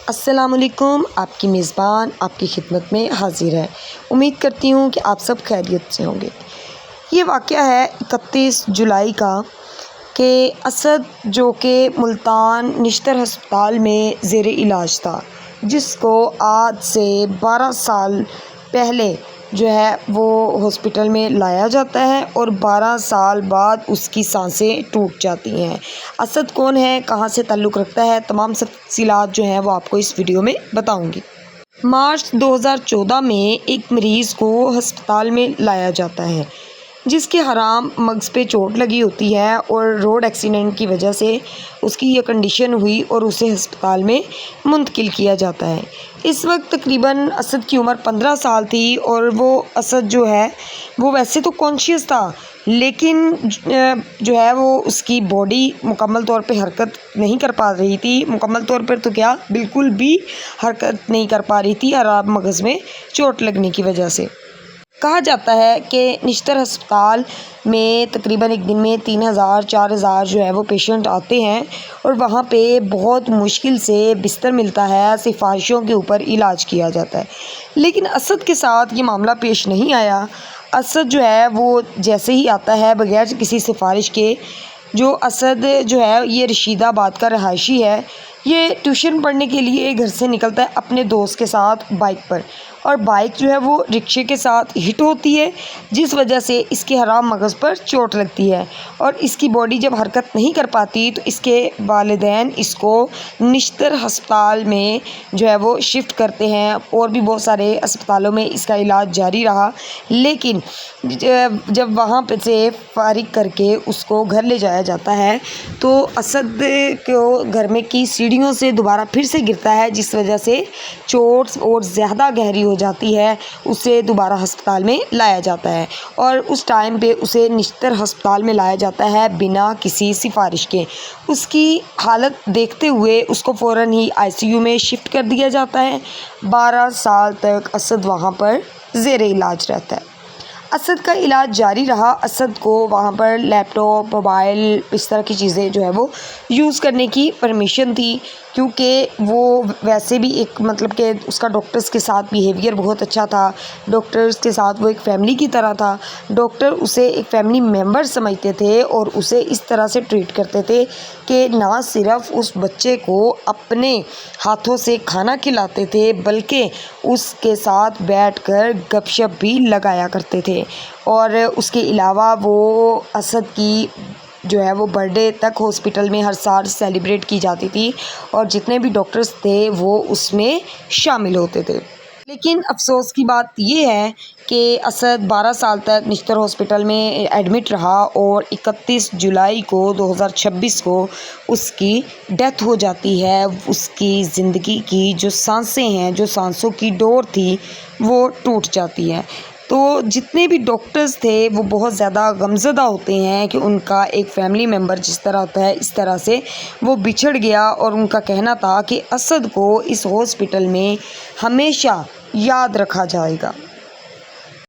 السلام علیکم، آپ کی میزبان آپ کی خدمت میں حاضر ہے۔ امید کرتی ہوں کہ آپ سب خیریت سے ہوں گے۔ یہ واقعہ ہے 31 جولائی کا کہ اسد جو کہ ملتان نشتر ہسپتال میں زیر علاج تھا، جس کو آج سے 12 سال پہلے جو ہے وہ ہاسپٹل میں لایا جاتا ہے اور 12 سال بعد اس کی سانسیں ٹوٹ جاتی ہیں۔ اسد کون ہے، کہاں سے تعلق رکھتا ہے، تمام تفصیلات جو ہیں وہ آپ کو اس ویڈیو میں بتاؤں گی۔ مارچ 2014 میں ایک مریض کو ہسپتال میں لایا جاتا ہے جس کے حرام مغز پہ چوٹ لگی ہوتی ہے اور روڈ ایکسیڈنٹ کی وجہ سے اس کی یہ کنڈیشن ہوئی اور اسے ہسپتال میں منتقل کیا جاتا ہے۔ اس وقت تقریباً اسد کی عمر 15 سال تھی اور وہ اسد جو ہے وہ ویسے تو کانشیس تھا، لیکن جو ہے وہ اس کی باڈی مکمل طور پہ حرکت نہیں کر پا رہی تھی۔ مکمل طور پر تو کیا، بالکل بھی حرکت نہیں کر پا رہی تھی حرام مغز میں چوٹ لگنے کی وجہ سے۔ کہا جاتا ہے کہ نشتر ہسپتال میں تقریباً ایک دن میں 3000-4000 جو ہے وہ پیشنٹ آتے ہیں اور وہاں پہ بہت مشکل سے بستر ملتا ہے، سفارشوں کے اوپر علاج کیا جاتا ہے۔ لیکن اسد کے ساتھ یہ معاملہ پیش نہیں آیا۔ اسد جو ہے وہ جیسے ہی آتا ہے بغیر کسی سفارش کے، جو اسد جو ہے یہ رشید آباد کا رہائشی ہے، یہ ٹیوشن پڑھنے کے لیے گھر سے نکلتا ہے اپنے دوست کے ساتھ بائک پر، اور بائک جو ہے وہ رکشے کے ساتھ ہٹ ہوتی ہے، جس وجہ سے اس کے حرام مغز پر چوٹ لگتی ہے اور اس کی باڈی جب حرکت نہیں کر پاتی تو اس کے والدین اس کو نشتر ہسپتال میں جو ہے وہ شفٹ کرتے ہیں۔ اور بھی بہت سارے اسپتالوں میں اس کا علاج جاری رہا، لیکن جب وہاں پہ سے فارغ کر کے اس کو گھر لے جایا جاتا ہے تو اسد کو گھر میں کی سیڑھیوں سے دوبارہ پھر سے گرتا ہے، جس وجہ سے چوٹ اور زیادہ گہری ہو جاتی ہے۔ اسے دوبارہ ہسپتال میں لایا جاتا ہے اور اس ٹائم پہ اسے نشتر ہسپتال میں لایا جاتا ہے بنا کسی سفارش کے۔ اس کی حالت دیکھتے ہوئے اس کو فوراً ہی ICU میں شفٹ کر دیا جاتا ہے۔ 12 سال تک اسد وہاں پر زیر علاج رہتا ہے۔ اسد کا علاج جاری رہا۔ اسد کو وہاں پر لیپ ٹاپ، موبائل، اس طرح کی چیزیں جو ہے وہ یوز کرنے کی پرمیشن تھی، کیونکہ وہ ویسے بھی ایک مطلب کہ اس کا ڈاکٹرز کے ساتھ بیہیویئر بہت اچھا تھا۔ ڈاکٹرز کے ساتھ وہ ایک فیملی کی طرح تھا۔ ڈاکٹر اسے ایک فیملی ممبر سمجھتے تھے اور اسے اس طرح سے ٹریٹ کرتے تھے کہ نہ صرف اس بچے کو اپنے ہاتھوں سے کھانا کھلاتے تھے بلکہ اس کے ساتھ بیٹھ کر گپ شپ بھی لگایا کرتے تھے۔ اور اس کے علاوہ وہ اسد کی جو ہے وہ برتھ ڈے تک ہاسپٹل میں ہر سال سیلیبریٹ کی جاتی تھی اور جتنے بھی ڈاکٹرز تھے وہ اس میں شامل ہوتے تھے۔ لیکن افسوس کی بات یہ ہے کہ اسد 12 سال تک نشتر ہاسپٹل میں ایڈمٹ رہا اور 31 جولائی کو 2026 کو اس کی ڈیتھ ہو جاتی ہے۔ اس کی زندگی کی جو سانسیں ہیں، جو سانسوں کی ڈور تھی، وہ ٹوٹ جاتی ہے۔ تو جتنے بھی ڈاکٹرز تھے وہ بہت زیادہ غمزدہ ہوتے ہیں کہ ان کا ایک فیملی ممبر جس طرح ہوتا ہے اس طرح سے وہ بچھڑ گیا، اور ان کا کہنا تھا کہ اسد کو اس ہاسپٹل میں ہمیشہ یاد رکھا جائے گا۔